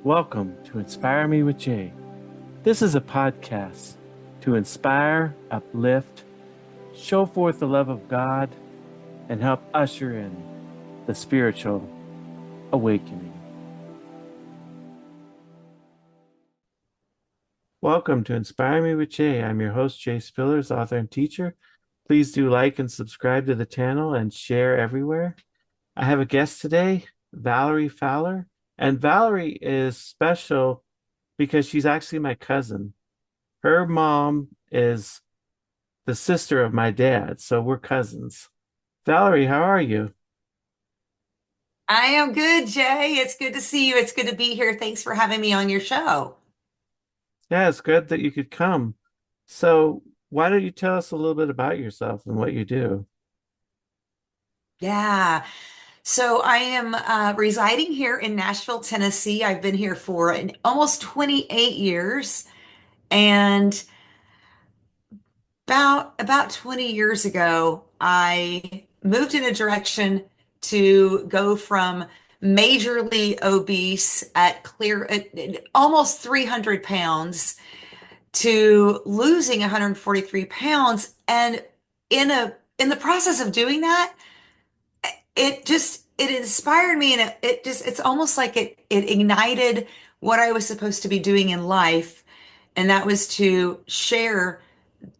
Welcome to Inspire Me with Jay. This is a podcast to inspire, uplift, show forth the love of God, and help usher in the spiritual awakening. Welcome to Inspire Me with Jay. I'm your host, Jay Spillers, author and teacher. Please do like and subscribe to the channel and share everywhere. I have a guest today, Valarie Fowler. And Valarie is special because she's actually my cousin. Her mom is the sister of my dad, so we're cousins. Valarie, how are you? I am good, Jay. It's good to see you. It's good to be here. Thanks for having me on your show. Yeah, it's good that you could come. So, why don't you tell us a little bit about yourself and what you do? Yeah. So I am residing here in Nashville, Tennessee. I've been here for almost 28 years. And about 20 years ago, I moved in a direction to go from majorly obese at almost 300 pounds to losing 143 pounds. And in the process of doing that, it inspired me, and it's almost like it ignited what I was supposed to be doing in life. And that was to share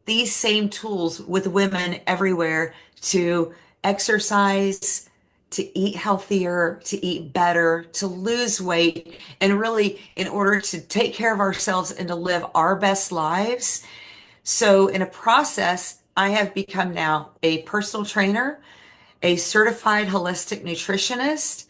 these same tools with women everywhere to exercise, to eat healthier, to eat better, to lose weight, and really in order to take care of ourselves and to live our best lives. So, in a process, I have become now a personal trainer, a certified holistic nutritionist,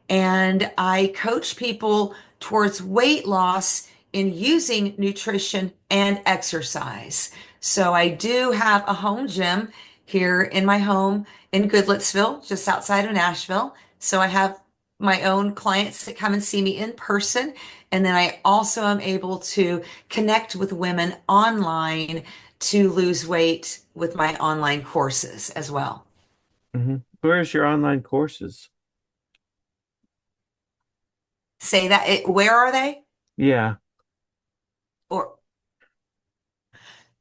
and I coach people towards weight loss in using nutrition and exercise. So I do have a home gym here in my home in Goodlettsville, just outside of Nashville. So I have my own clients that come and see me in person. And then I also am able to connect with women online to lose weight with my online courses as well. Where's your online courses? Say that where are they? Yeah. Or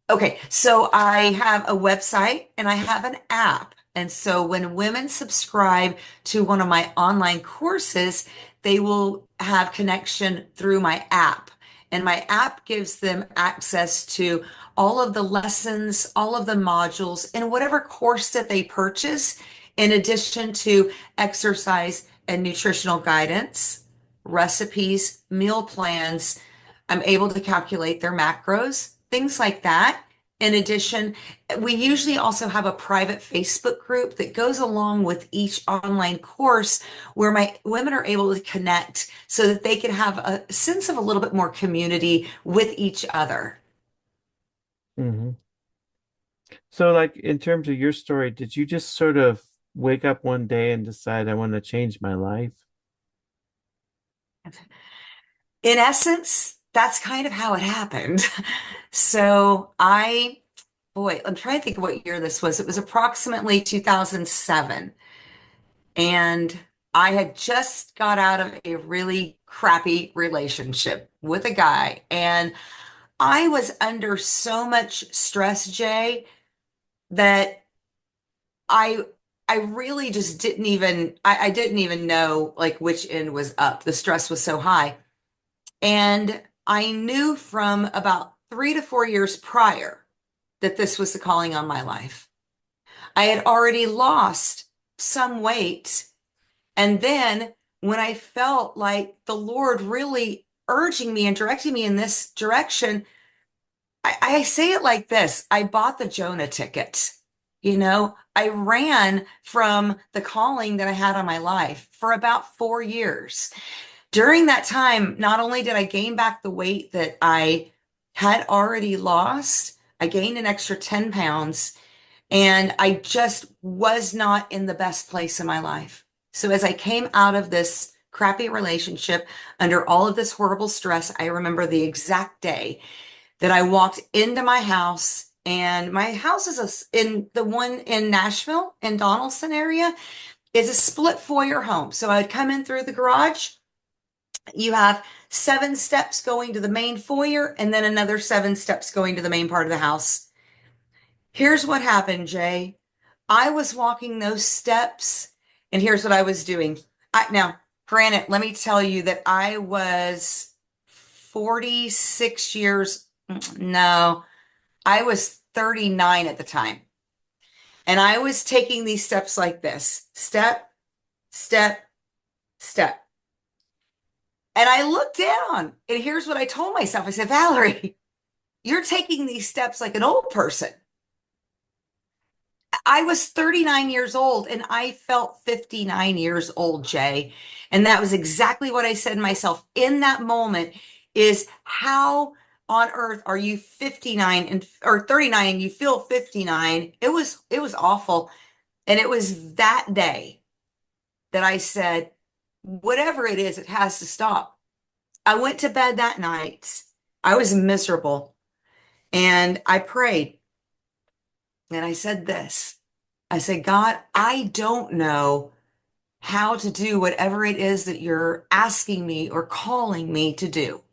Okay, so I have a website and I have an app. And so when women subscribe to one of my online courses, they will have connection through my app. And my app gives them access to all of the lessons, all of the modules, and whatever course that they purchase, in addition to exercise and nutritional guidance, recipes, meal plans. I'm able to calculate their macros, things like that. In addition, we usually also have a private Facebook group that goes along with each online course where my women are able to connect so that they can have a sense of a little bit more community with each other. hmm So, like, in terms of your story, did you just sort of wake up one day and decide I want to change my life? In essence, that's kind of how it happened. Boy, I'm trying to think of what year this was. It was approximately 2007. And I had just got out of a really crappy relationship with a guy. And I was under so much stress, Jay, that I I really just I didn't even know like which end was up. The stress was so high. And I knew from about 3 to 4 years prior that this was the calling on my life. I had already lost some weight. And then when I felt like the Lord really urging me and directing me in this direction, I say it like this. I bought the Jonah ticket. I ran from the calling that I had on my life for about 4 years. During that time, not only did I gain back the weight that I had already lost, I gained an extra 10 pounds, and I just was not in the best place in my life. So as I came out of this crappy relationship under all of this horrible stress, I remember the exact day that I walked into my house. And my house is in the one in Nashville in Donaldson area is a split foyer home. So I'd come in through the garage You have 7 steps going to the main foyer and then another 7 steps going to the main part of the house. Here's what happened, Jay. I was walking those steps, and here's what I was doing. Now, granted, let me tell you that I was 46 years, no, I was 39 at the time. And I was taking these steps like this: step, step, step. And I looked down, and here's what I told myself. I said, Valarie, you're taking these steps like an old person. I was 39 years old and I felt 59 years old, Jay. And that was exactly what I said to myself in that moment is how on earth are you 59 and or 39 and you feel 59? It was awful. And it was that day that I said, whatever it is, it has to stop. I went to bed that night. I was miserable and I prayed and I said this. I said, God, I don't know how to do whatever it is that you're asking me or calling me to do.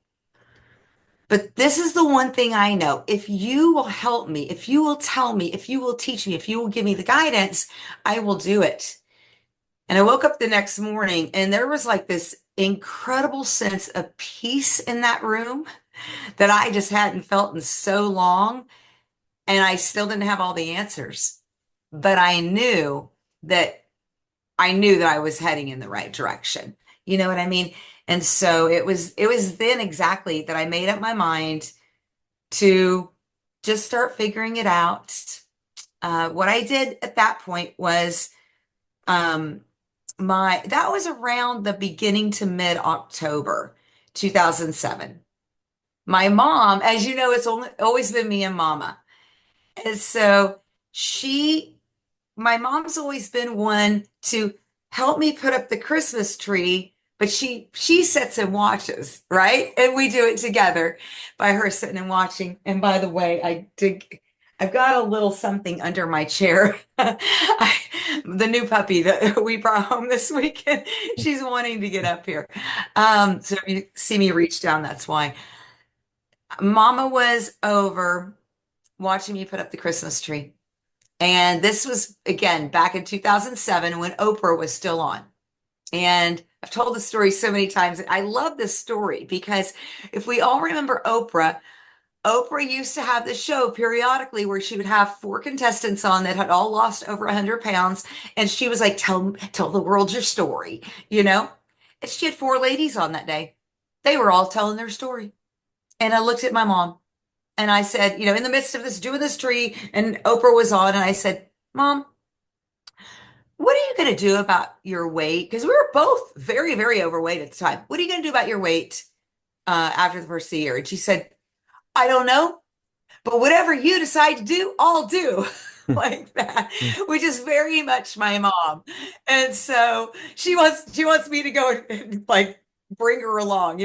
But this is the one thing I know. If you will help me, if you will tell me, if you will teach me, if you will give me the guidance, I will do it. And I woke up the next morning and there was like this incredible sense of peace in that room that I just hadn't felt in so long. And I still didn't have all the answers, but that I knew that I was heading in the right direction. You know what I mean? And so it was then exactly that I made up my mind to just start figuring it out. What I did at that point was um my that was around the beginning to mid October 2007. My mom, as you know, it's always been me and mama. And so she my mom's always been one to help me put up the Christmas tree, but she sits and watches, right? And we do it together by her sitting and watching. And by the way, I've got a little something under my chair. The new puppy that we brought home this weekend, she's wanting to get up here. So if you see me reach down, that's why. Mama was over watching me put up the Christmas tree. And this was, again, back in 2007 when Oprah was still on. And I've told the story so many times. I love this story because if we all remember Oprah, Oprah used to have this show periodically where she would have 4 contestants on that had all lost over 100 pounds. And she was like, tell the world your story, you know? And she had 4 ladies on that day. They were all telling their story. And I looked at my mom and I said, in the midst of this, doing this tree, and Oprah was on, and I said, Mom, what are you going to do about your weight? Because we were both very, very overweight at the time. What are you going to do about your weight after the first of the year? And she said, I don't know, but whatever you decide to do, I'll do. Like that, which is very much my mom. And so she wants me to go and like bring her along.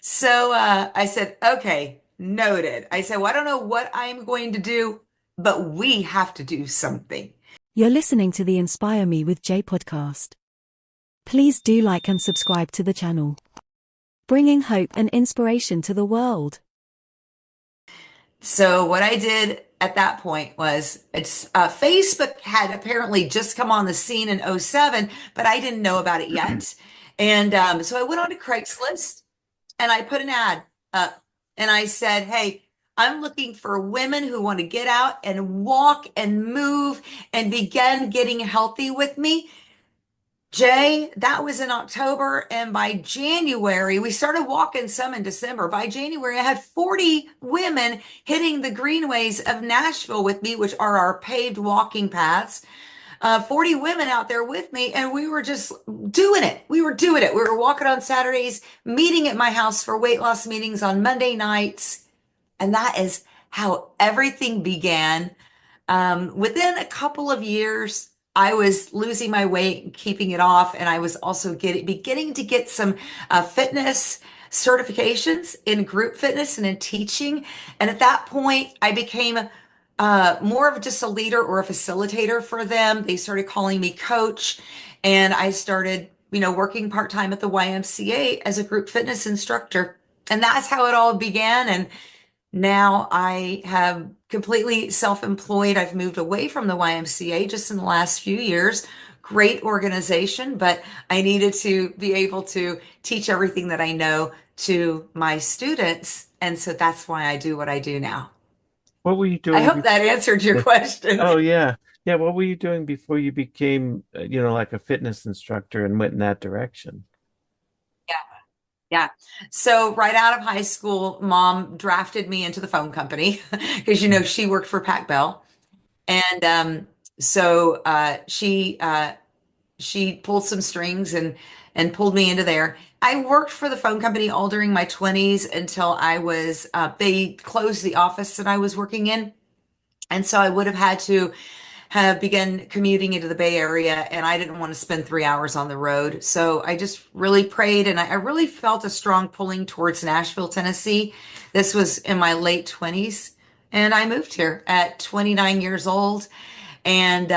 So I said, okay, noted. I said, well, I don't know what I'm going to do, but we have to do something. You're listening to the Inspire Me with Jay podcast. Please do like and subscribe to the channel, bringing hope and inspiration to the world. So what I did at that point was Facebook had apparently just come on the scene in '07, but I didn't know about it yet. And so I went on to Craigslist and I put an ad up and I said, hey, I'm looking for women who want to get out and walk and move and begin getting healthy with me. Jay, that was in October. And by January, we started walking some in December. By January, I had 40 women hitting the greenways of Nashville with me, which are our paved walking paths. 40 women out there with me, and we were just doing it. We were doing it. We were walking on Saturdays, meeting at my house for weight loss meetings on Monday nights. And that is how everything began. Within a couple of years, I was losing my weight and keeping it off, and I was also beginning to get some fitness certifications in group fitness and in teaching. And at that point, I became more of just a leader or a facilitator for them. They started calling me coach, and I started, working part-time at the YMCA as a group fitness instructor. And that's how it all began. And now I have completely self-employed. I've moved away from the YMCA just in the last few years. Great organization, but I needed to be able to teach everything that I know to my students. And so that's why I do what I do now. What were you I doing hope that before? answered your question. Oh yeah. Yeah, what were you doing before you became, like a fitness instructor and went in that direction? Yeah. So right out of high school, mom drafted me into the phone company because she worked for Pac Bell. And so she pulled some strings and pulled me into there. I worked for the phone company all during my 20s until they closed the office that I was working in. And so I would have had to have begun commuting into the Bay Area, and I didn't want to spend 3 hours on the road. So I just really prayed, and I really felt a strong pulling towards Nashville, Tennessee. This was in my late 20s, and I moved here at 29 years old. And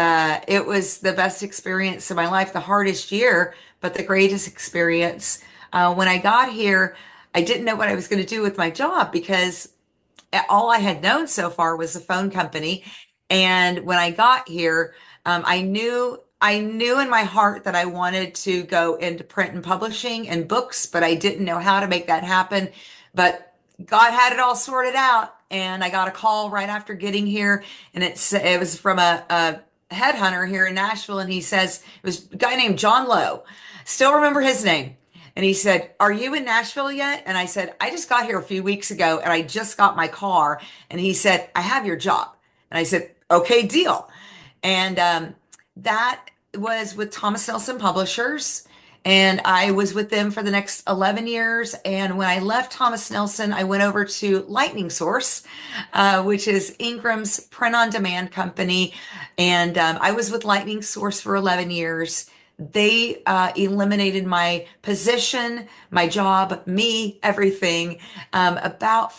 it was the best experience of my life, the hardest year, but the greatest experience. When I got here, I didn't know what I was going to do with my job because all I had known so far was the phone company. And when I got here, I knew in my heart that I wanted to go into print and publishing and books, but I didn't know how to make that happen. But God had it all sorted out, and I got a call right after getting here, and it was from a headhunter here in Nashville, and he says it was a guy named John Lowe. Still remember his name. And he said, "Are you in Nashville yet?" And I said, "I just got here a few weeks ago and I just got my car." And he said, "I have your job." And I said, "Okay, deal." And that was with Thomas Nelson Publishers. And I was with them for the next 11 years. And when I left Thomas Nelson, I went over to Lightning Source, which is Ingram's print on demand company. And I was with Lightning Source for 11 years. They eliminated my position, my job, me, everything about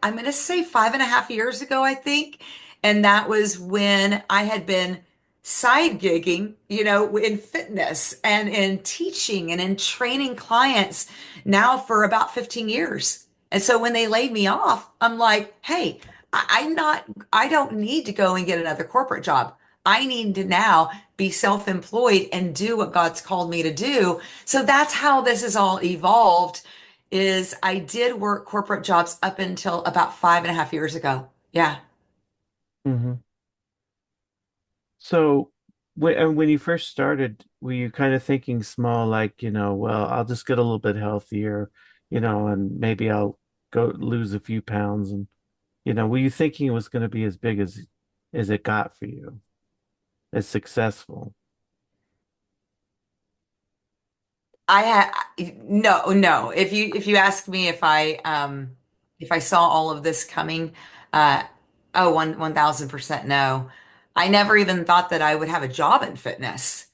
I'm going to say 5.5 years ago, I think. And that was when I had been side gigging, in fitness and in teaching and in training clients now for about 15 years. And so when they laid me off, I'm like, hey, I don't need to go and get another corporate job. I need to now be self-employed and do what God's called me to do. So that's how this has all evolved is I did work corporate jobs up until about 5.5 years ago. Yeah. Hmm. So when you first started, were you kind of thinking small, like, well, I'll just get a little bit healthier, and maybe I'll go lose a few pounds and, were you thinking it was going to be as big as it got for you, as successful? I had no, no. If you ask me if I saw all of this coming, uh oh, 1,000% no. I never even thought that I would have a job in fitness.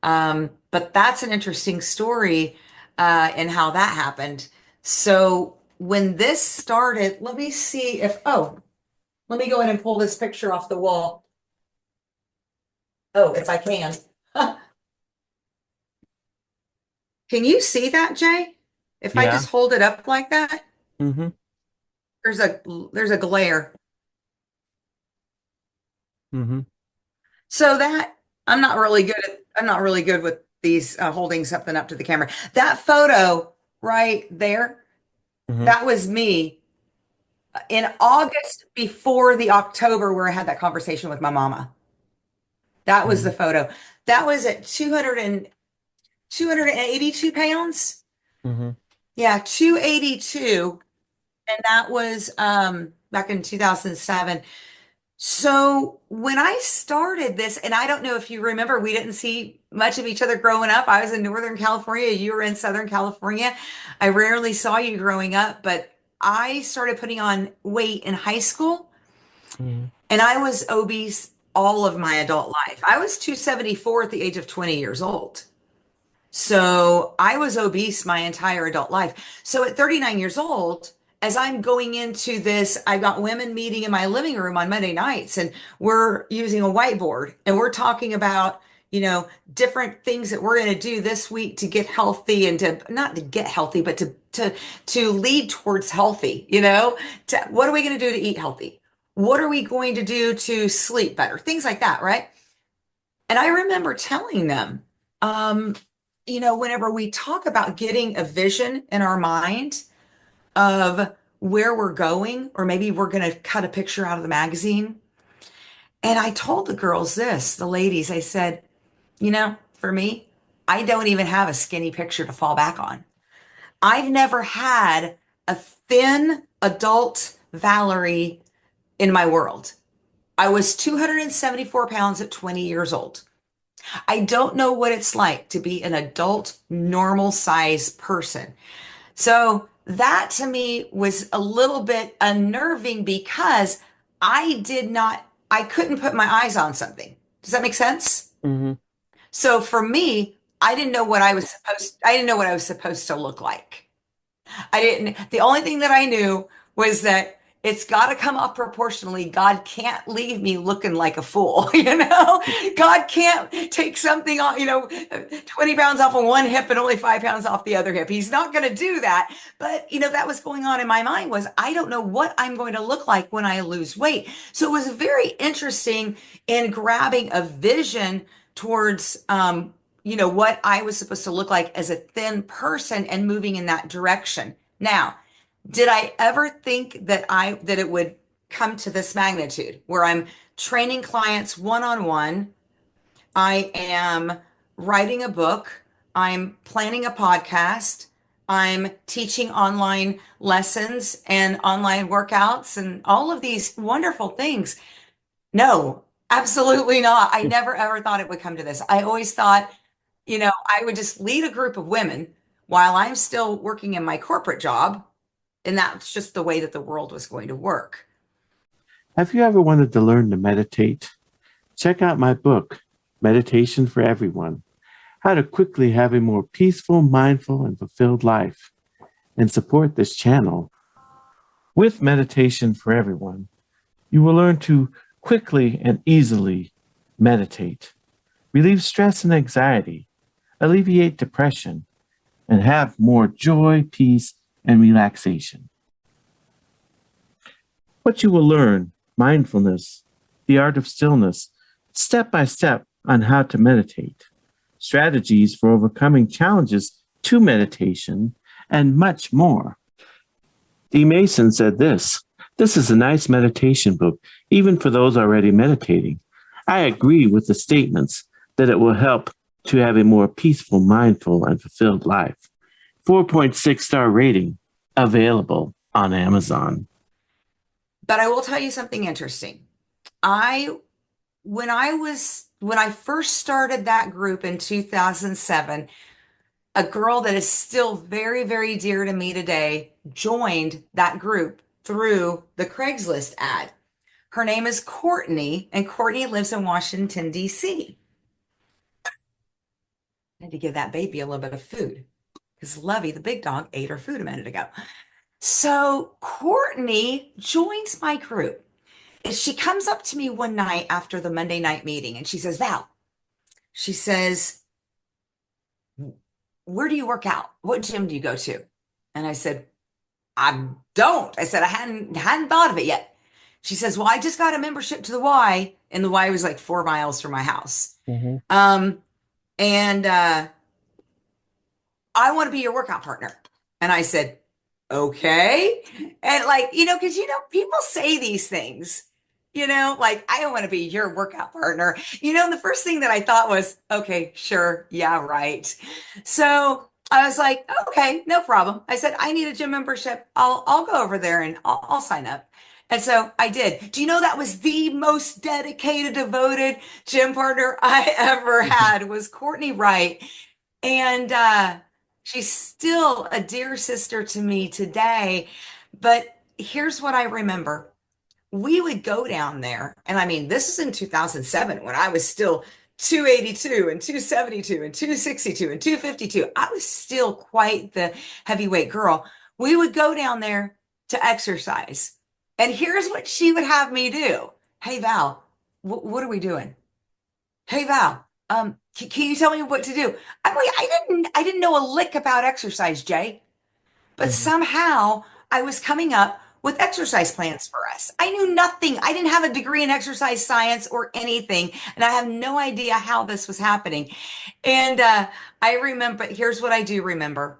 But that's an interesting story and how that happened. So when this started, let me see let me go in and pull this picture off the wall. Oh, if I can. Can you see that, Jay? If I Yeah. just hold it up like that? Hmm. There's a glare. Hmm. So that I'm not really good with these holding something up to the camera. That photo right there, Hmm. that was me in August before the October where I had that conversation with my mama. That was the Hmm. photo. That was at 282 pounds. Hmm. Yeah, 282. And that was back in 2007. So when I started this, and I don't know if you remember, we didn't see much of each other growing up. I was in Northern California, you were in Southern California. I rarely saw you growing up, but I started putting on weight in high school, Hmm. and I was obese all of my adult life. I was 274 at the age of 20 years old. So I was obese my entire adult life. So at 39 years old, as I'm going into this, I've got women meeting in my living room on Monday nights, and we're using a whiteboard and we're talking about, different things that we're going to do this week to get healthy and to not to get healthy, but to lead towards healthy, what are we going to do to eat healthy? What are we going to do to sleep better? Things like that, right? And I remember telling them, whenever we talk about getting a vision in our mind of where we're going, or maybe we're going to cut a picture out of the magazine. And I told the girls this, the ladies, I said, for me, I don't even have a skinny picture to fall back on. I've never had a thin adult Valarie in my world. I was 274 pounds at 20 years old. I don't know what it's like to be an adult, normal size person. So that to me was a little bit unnerving because I couldn't put my eyes on something. Does that make sense? Hmm. So for me, I didn't know what I was supposed to look like. The only thing that I knew was that it's got to come up proportionally. God can't leave me looking like a fool, God can't take something off, 20 pounds off of one hip and only 5 pounds off the other hip. He's not going to do that. But, that was going on in my mind was I don't know what I'm going to look like when I lose weight. So it was very interesting in grabbing a vision towards, what I was supposed to look like as a thin person and moving in that direction. Now, did I ever think that it would come to this magnitude where I'm training clients one-on-one? I am writing a book. I'm planning a podcast. I'm teaching online lessons and online workouts and all of these wonderful things. No, absolutely not. I never ever thought it would come to this. I always thought, I would just lead a group of women while I'm still working in my corporate job. And that's just the way that the world was going to work. Have you ever wanted to learn to meditate? Check out my book, Meditation for Everyone: How to Quickly Have a More Peaceful, Mindful, and Fulfilled Life, and support this channel. With Meditation for Everyone, you will learn to quickly and easily meditate, relieve stress and anxiety, alleviate depression, and have more joy, peace, and relaxation. What you will learn: mindfulness, the art of stillness, step by step on how to meditate, strategies for overcoming challenges to meditation, and much more. D. Mason said this is a nice meditation book, even for those already meditating. I agree with the statements that it will help to have a more peaceful, mindful, and fulfilled life. 4.6-star rating, available on Amazon. But I will tell you something interesting. I when I first started that group in 2007, a girl that is still very, very dear to me today joined that group through the Craigslist ad. Her name is Courtney, and Courtney lives in Washington, D.C. I had to give that baby a little bit of food because Lovey, the big dog, ate her food a minute ago. So Courtney joins my group. And she comes up to me one night after the Monday night meeting and she says, Val, she says, where do you work out? What gym do you go to? And I said, I don't. I said, I hadn't thought of it yet. She says, well, I just got a membership to the Y, and the Y was like 4 miles from my house. Mm-hmm. And I want to be your workout partner. And I said, okay. And because, people say these things, like, I want to be your workout partner. And the first thing that I thought was, okay, sure. Yeah, right. So I was like, okay, no problem. I said, I need a gym membership. I'll go over there and I'll sign up. And so I did. Do you know that was the most dedicated, devoted gym partner I ever had was Courtney Wright. And she's still a dear sister to me today. But here's what I remember. We would go down there. And I mean, this is in 2007 when I was still 282 and 272 and 262 and 252. I was still quite the heavyweight girl. We would go down there to exercise. And here's what she would have me do. Hey, Val, what are we doing? Hey, Val, Can you tell me what to do? I'm like, I didn't know a lick about exercise, Jay, but Hmm. somehow I was coming up with exercise plans for us. I knew nothing. I didn't have a degree in exercise science or anything, and I have no idea how this was happening. And I remember, here's what I do remember.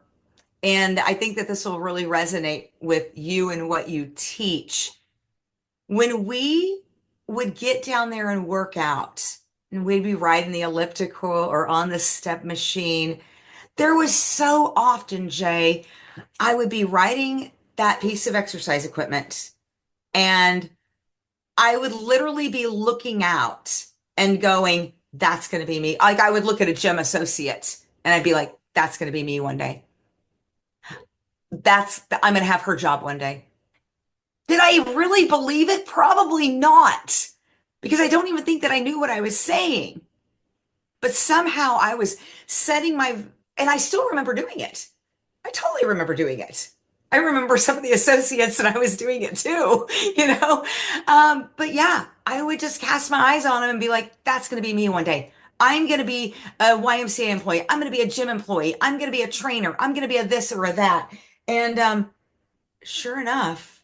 And I think that this will really resonate with you and what you teach. When we would get down there and work out, and we'd be riding the elliptical or on the step machine, there was so often, Jay, I would be riding that piece of exercise equipment and I would literally be looking out and going, that's going to be me. Like I would look at a gym associate and I'd be like, that's going to be me one day. I'm going to have her job one day. Did I really believe it? Probably not, because I don't even think that I knew what I was saying. But somehow I was setting and I still remember doing it. I totally remember doing it. I remember some of the associates that I was doing it too, you know? But yeah, I would just cast my eyes on them and be like, that's going to be me one day. I'm going to be a YMCA employee. I'm going to be a gym employee. I'm going to be a trainer. I'm going to be a this or a that. And sure enough,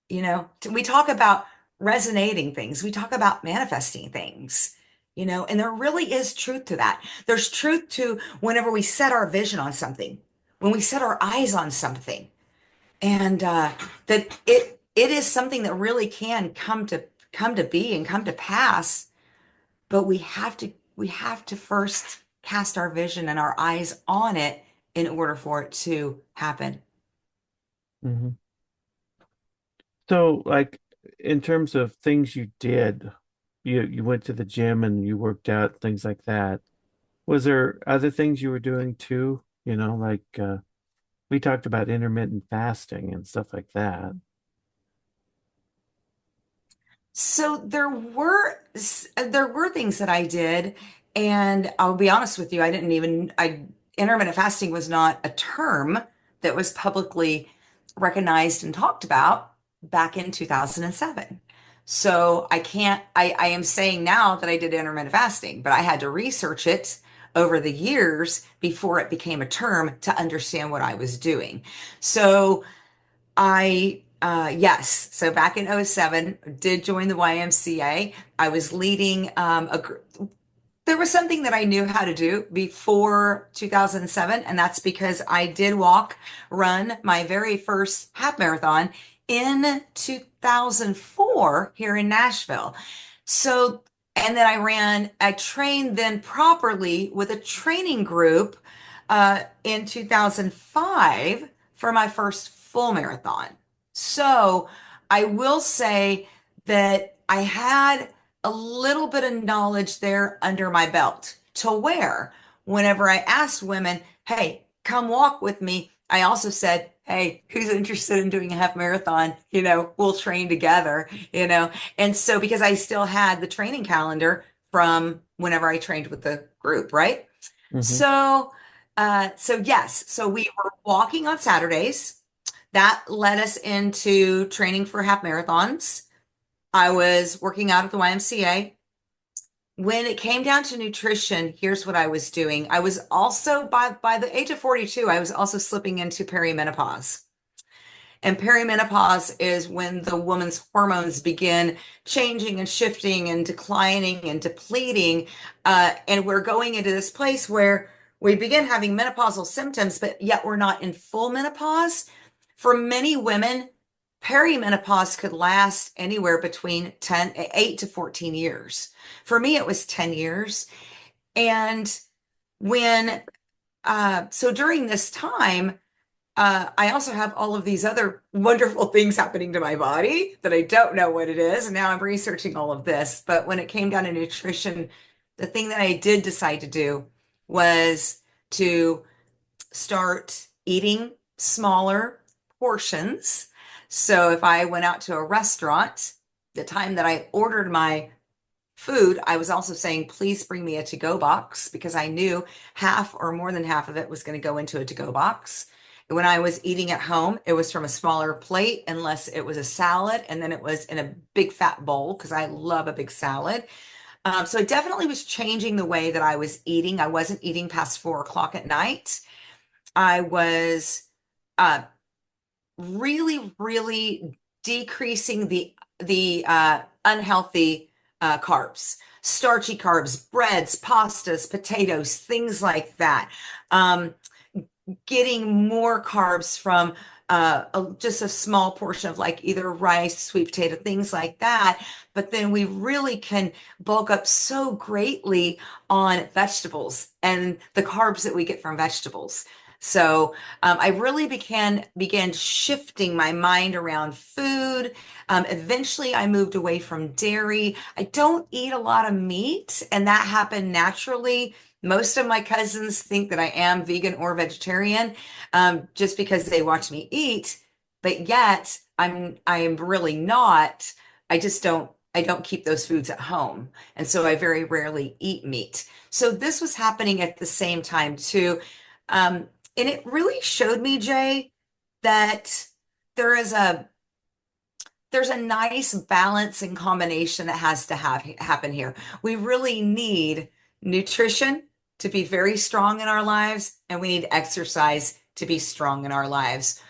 we talk about resonating things, we talk about manifesting things, and there really is truth to that. There's truth to whenever we set our vision on something, when we set our eyes on something, and that it is something that really can come to be and come to pass. But we have to first cast our vision and our eyes on it in order for it to happen. Hmm. So, like, in terms of things you did, you went to the gym and you worked out, things like that. Was there other things you were doing too? Like we talked about intermittent fasting and stuff like that. So there were things that I did, and I'll be honest with you, I intermittent fasting was not a term that was publicly recognized and talked about back in 2007. So I am saying now that I did intermittent fasting, but I had to research it over the years before it became a term to understand what I was doing. So yes. So back in '07, did join the YMCA. I was leading there was something that I knew how to do before 2007, and that's because I did run my very first half marathon in 2004 here in Nashville. So, and then I trained then properly with a training group in 2005 for my first full marathon. So, I will say that I had a little bit of knowledge there under my belt to where whenever I asked women, hey, come walk with me, I also said, hey, who's interested in doing a half marathon? We'll train together. And so because I still had the training calendar from whenever I trained with the group, right? Hmm. So yes, so we were walking on Saturdays. That led us into training for half marathons. I was working out at the YMCA. When it came down to nutrition, here's what I was doing. I was also by the age of 42, I was also slipping into perimenopause. And perimenopause is when the woman's hormones begin changing and shifting and declining and depleting. And we're going into this place where we begin having menopausal symptoms, but yet we're not in full menopause. For many women, perimenopause could last anywhere between 8 to 14 years. For me, it was 10 years. And so during this time, I also have all of these other wonderful things happening to my body that I don't know what it is. And now I'm researching all of this. But when it came down to nutrition, the thing that I did decide to do was to start eating smaller portions. So if I went out to a restaurant, the time that I ordered my food, I was also saying, please bring me a to-go box because I knew half or more than half of it was going to go into a to-go box. When I was eating at home, it was from a smaller plate, unless it was a salad, and then it was in a big fat bowl because I love a big salad. So I definitely was changing the way that I was eating. I wasn't eating past 4 o'clock at night. I was uh, really, really decreasing the unhealthy carbs, starchy carbs, breads, pastas, potatoes, things like that. Um, Getting more carbs from just a small portion of like either rice, sweet potato, things like that. But then we really can bulk up so greatly on vegetables and the carbs that we get from vegetables. So I really began shifting my mind around food. Eventually, I moved away from dairy. I don't eat a lot of meat, and that happened naturally. Most of my cousins think that I am vegan or vegetarian, just because they watch me eat, but yet I am really not. I don't keep those foods at home. And so I very rarely eat meat. So this was happening at the same time too. And it really showed me, Jay, that there is a there's a nice balance and combination that has to have happen here. We really need nutrition to be very strong in our lives, and we need exercise to be strong in our lives.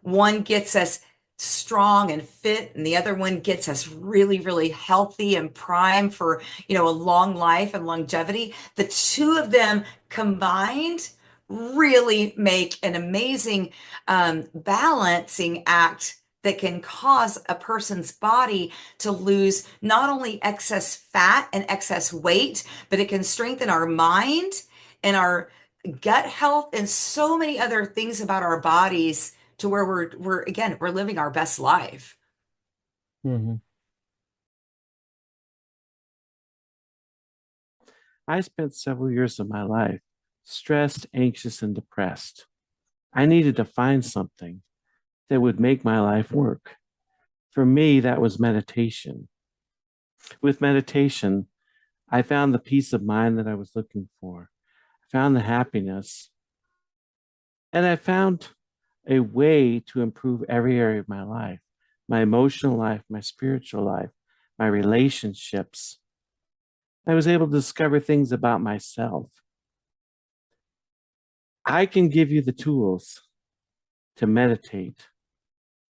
One gets us strong and fit, and the other one gets us really, really healthy and prime for, a long life and longevity. The two of them combined really make an amazing balancing act that can cause a person's body to lose not only excess fat and excess weight, but it can strengthen our mind and our gut health and so many other things about our bodies to where we're living our best life. Mhm. I spent several years of my life stressed, anxious, and depressed. I needed to find something that would make my life work. For me, that was meditation. With meditation, I found the peace of mind that I was looking for. I found the happiness, and I found a way to improve every area of my life, my emotional life, my spiritual life, my relationships. I was able to discover things about myself. I can give you the tools to meditate.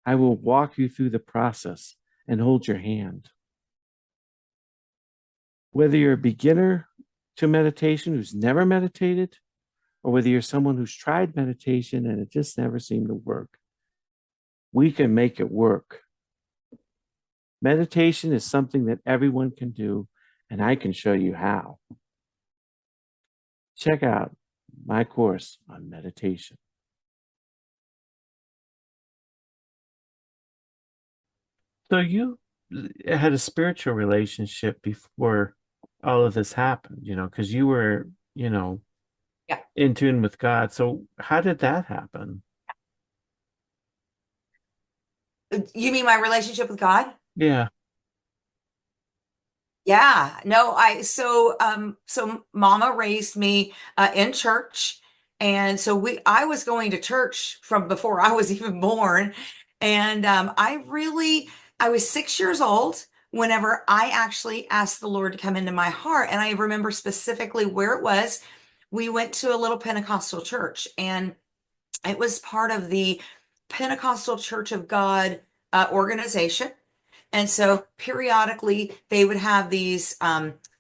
I will walk you through the process and hold your hand. Whether you're a beginner to meditation who's never meditated, or whether you're someone who's tried meditation and it just never seemed to work, we can make it work. Meditation is something that everyone can do, and I can show you how. Check out my course on meditation. So you had a spiritual relationship before all of this happened, because you were, Yeah. in tune with God. So how did that happen? You mean my relationship with God? Yeah. Yeah, no, so mama raised me in church. And so I was going to church from before I was even born. And I was 6 years old whenever I actually asked the Lord to come into my heart. And I remember specifically where it was. We went to a little Pentecostal church, and it was part of the Pentecostal Church of God organization. And so periodically they would have these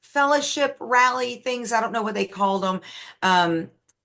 fellowship rally things. I don't know what they called them.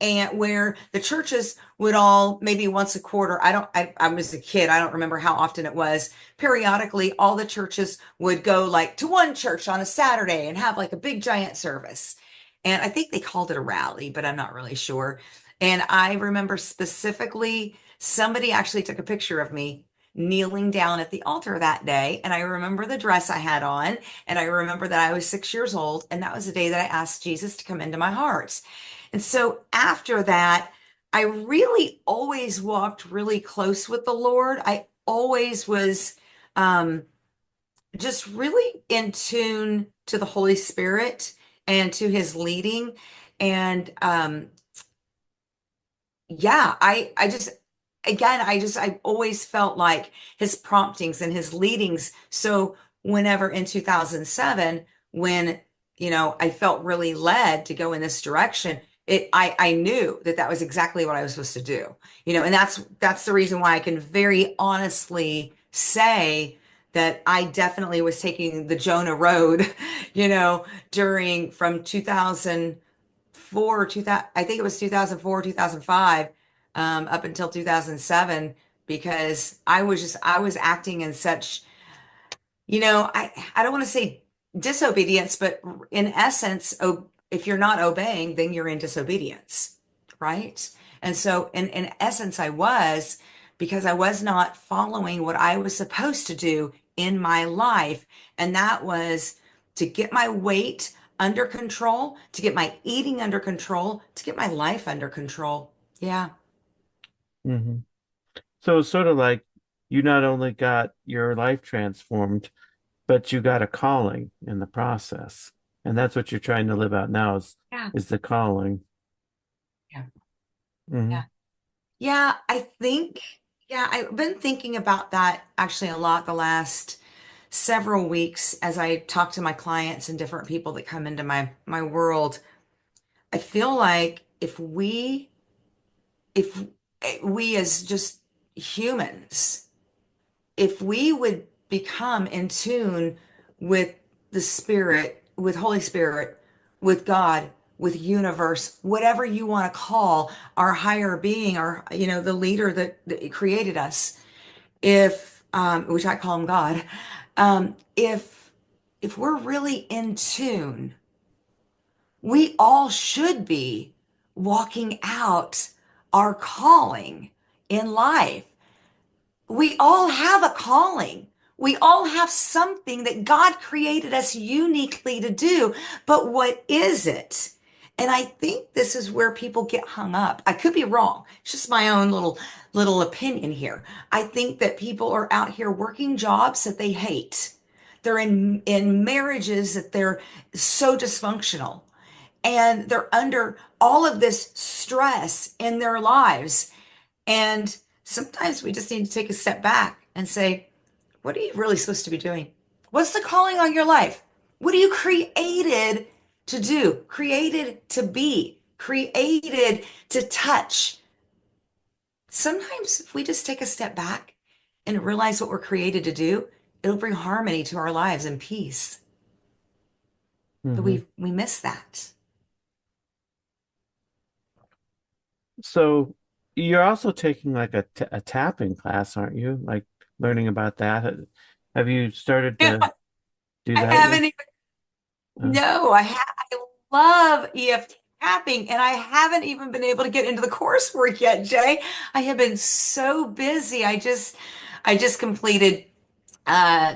And where the churches would all maybe once a quarter. I was a kid. I don't remember how often it was. Periodically, all the churches would go like to one church on a Saturday and have like a big giant service. And I think they called it a rally, but I'm not really sure. And I remember specifically somebody actually took a picture of me kneeling down at the altar that day. And I remember the dress I had on. And I remember that I was 6 years old. And that was the day that I asked Jesus to come into my heart. And so after that, I really always walked really close with the Lord. I always was um, just really in tune to the Holy Spirit and to his leading. And yeah, I just again, I always felt like his promptings and his leadings. So whenever in 2007, when I felt really led to go in this direction. I knew that that was exactly what I was supposed to do, and that's the reason why I can very honestly say that I definitely was taking the Jonah road, during from 2004, 2000, I think it was 2004, 2005, up until 2007, because I was acting in such, I don't want to say disobedience, but in essence, if you're not obeying, then you're in disobedience, right? And so, in essence, I was, because I was not following what I was supposed to do in my life. And that was to get my weight under control, to get my eating under control, to get my life under control. Yeah. Hmm. So it's sort of like you not only got your life transformed, but you got a calling in the process. And that's what you're trying to live out now Yeah. is the calling. Yeah. Hmm. Yeah. Yeah, yeah, I've been thinking about that actually a lot the last several weeks as I talk to my clients and different people that come into my world. I feel like if we as just humans, if we would become in tune with the Spirit, with Holy Spirit, with God, with universe, whatever you want to call our higher being, our, the leader that created us, if, which I call him God, if we're really in tune, we all should be walking out our calling in life. We all have a calling. We all have something that God created us uniquely to do. But what is it? And I think this is where people get hung up. I could be wrong. It's just my own little opinion here. I think that people are out here working jobs that they hate. They're in marriages that they're so dysfunctional, and they're under all of this stress in their lives. And sometimes we just need to take a step back and say, what are you really supposed to be doing? What's the calling on your life? What are you created to do? Created to be, created to touch. Sometimes if we just take a step back and realize what we're created to do, it'll bring harmony to our lives and peace. But Hmm. we miss that. So you're also taking like a tapping class, aren't you? Like learning about that. Have you started to do I that yet? haven't. Uh, No, I love EFT tapping, and I haven't even been able to get into the coursework yet, Jay. I have been so busy. I just completed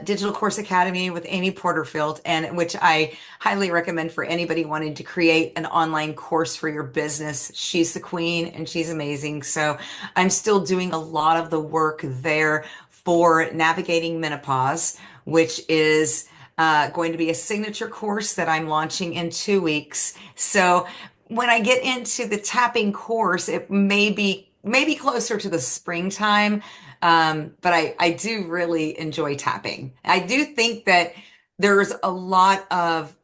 Digital Course Academy with Amy Porterfield, and which I highly recommend for anybody wanting to create an online course for your business. She's the queen and she's amazing. So I'm still doing a lot of the work there for navigating menopause, which is going to be a signature course that I'm launching in 2 weeks. So when I get into the tapping course, it may be maybe closer to the springtime. But I do really enjoy tapping. I do think that there's a lot of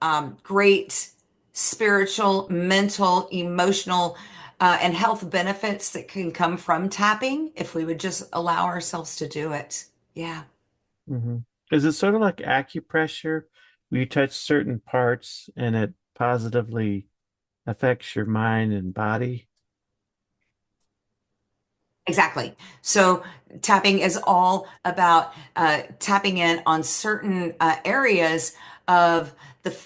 great spiritual, mental, emotional, and health benefits that can come from tapping if we would just allow ourselves to do it. Yeah. hmm. Is it sort of like acupressure where you touch certain parts and it positively affects your mind and body? Exactly. So tapping is all about tapping in on certain areas of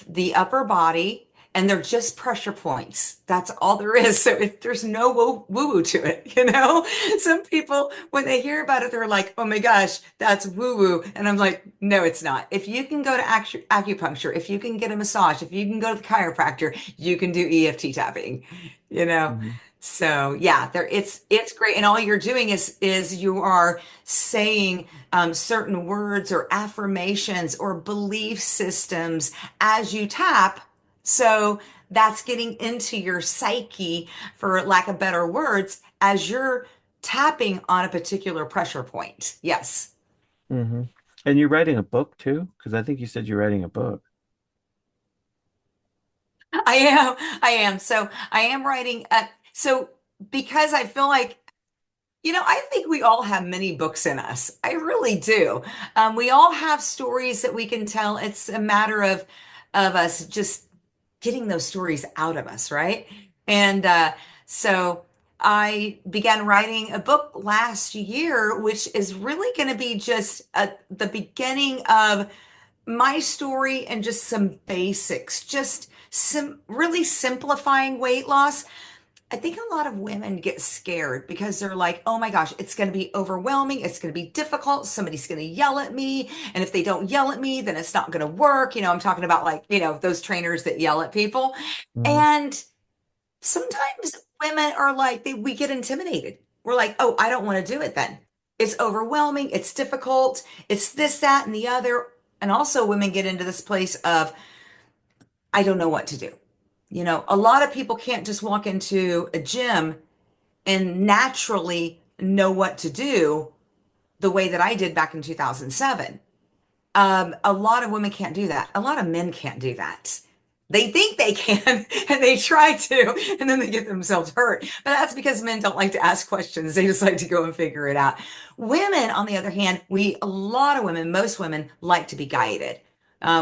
the upper body, and they're just pressure points. That's all there is. So there's no woo-woo to it, you know? Some people, when they hear about it, they're like, "Oh my gosh, that's woo-woo," and I'm like, "No, it's not. If you can go to acupuncture, if you can get a massage, if you can go to the chiropractor, you can do EFT tapping, you know." Hmm. So yeah, there it's great, and all you're doing is you are saying certain words or affirmations or belief systems as you tap. So that's getting into your psyche, for lack of better words, as you're tapping on a particular pressure point. Yes. Hmm. And you're writing a book too? Because I think you said you're writing a book. I am. I am. So I am writing. So because I feel like, I think we all have many books in us. I really do. We all have stories that we can tell. It's a matter of us just getting those stories out of us, right? And so I began writing a book last year, which is really going to be just the beginning of my story and just some basics, just some really simplifying weight loss. I think a lot of women get scared because they're like, oh my gosh, it's going to be overwhelming. It's going to be difficult. Somebody's going to yell at me. And if they don't yell at me, then it's not going to work. I'm talking about like, those trainers that yell at people. Mhm. And sometimes women are like, we get intimidated. We're like, oh, I don't want to do it then. It's overwhelming. It's difficult. It's this, that, and the other. And also, women get into this place of, I don't know what to do. A lot of people can't just walk into a gym and naturally know what to do the way that I did back in 2007. A lot of women can't do that. A lot of men can't do that. They think they can and they try to, and then they get themselves hurt. But that's because men don't like to ask questions. They just like to go and figure it out. Women, on the other hand, a lot of women, most women like to be guided.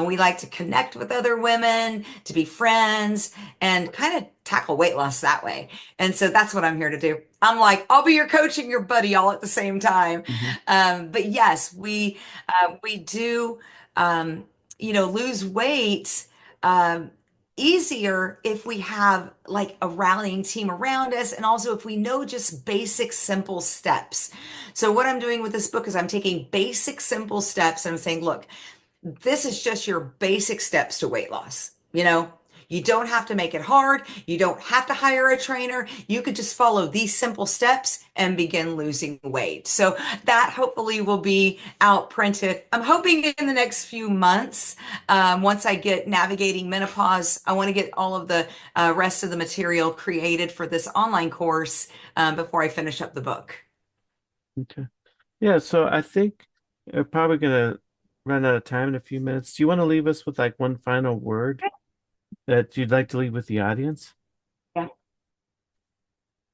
We like to connect with other women, to be friends, and kind of tackle weight loss that way. And so that's what I'm here to do. I'm like, I'll be your coach and your buddy all at the same time. Mhm. But yes, we do, lose weight um, easier if we have like a rallying team around us, and also if we know just basic, simple steps. So what I'm doing with this book is I'm taking basic, simple steps, and I'm saying, look, this is just your basic steps to weight loss. You don't have to make it hard. You don't have to hire a trainer. You could just follow these simple steps and begin losing weight. So that hopefully will be out printed. I'm hoping in the next few months, once I get navigating menopause, I want to get all of the rest of the material created for this online course before I finish up the book. Okay. Yeah, so I think we're probably gonna run out of time in a few minutes. Do you want to leave us with like one final word that you'd like to leave with the audience? Yeah.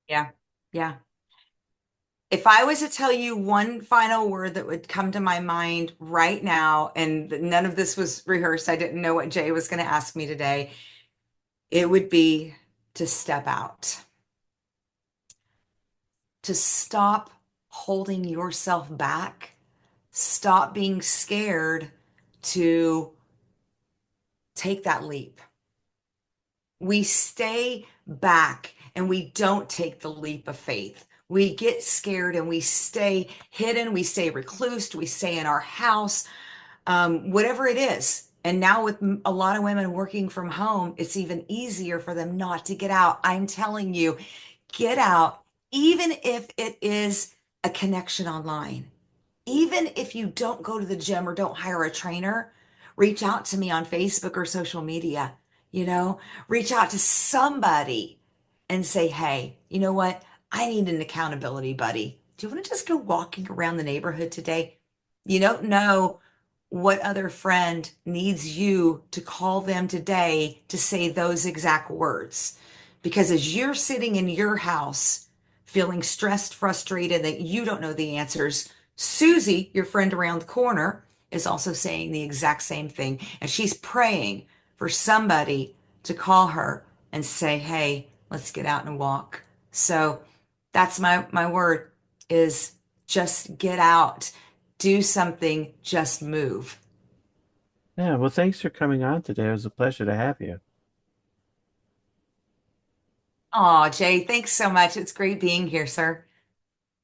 Yeah. Yeah. If I was to tell you one final word that would come to my mind right now, and none of this was rehearsed, I didn't know what Jay was going to ask me today, it would be to step out, to stop holding yourself back, stop being scared to take that leap. We stay back and we don't take the leap of faith. We get scared and we stay hidden, we stay reclused, we stay in our house, whatever it is. And now with a lot of women working from home, it's even easier for them not to get out. I'm telling you, get out, even if it is a connection online. Even if you don't go to the gym or don't hire a trainer, reach out to me on Facebook or social media, you know, reach out to somebody and say, hey, you know what? I need an accountability buddy. Do you want to just go walking around the neighborhood today? You don't know what other friend needs you to call them today to say those exact words. Because as you're sitting in your house, feeling stressed, frustrated, that you don't know the answers, Susie, your friend around the corner, is also saying the exact same thing. And she's praying for somebody to call her and say, hey, let's get out and walk. So that's my word is just get out, do something, just move. Yeah, well, thanks for coming on today. It was a pleasure to have you. Oh, Jay, thanks so much. It's great being here, sir.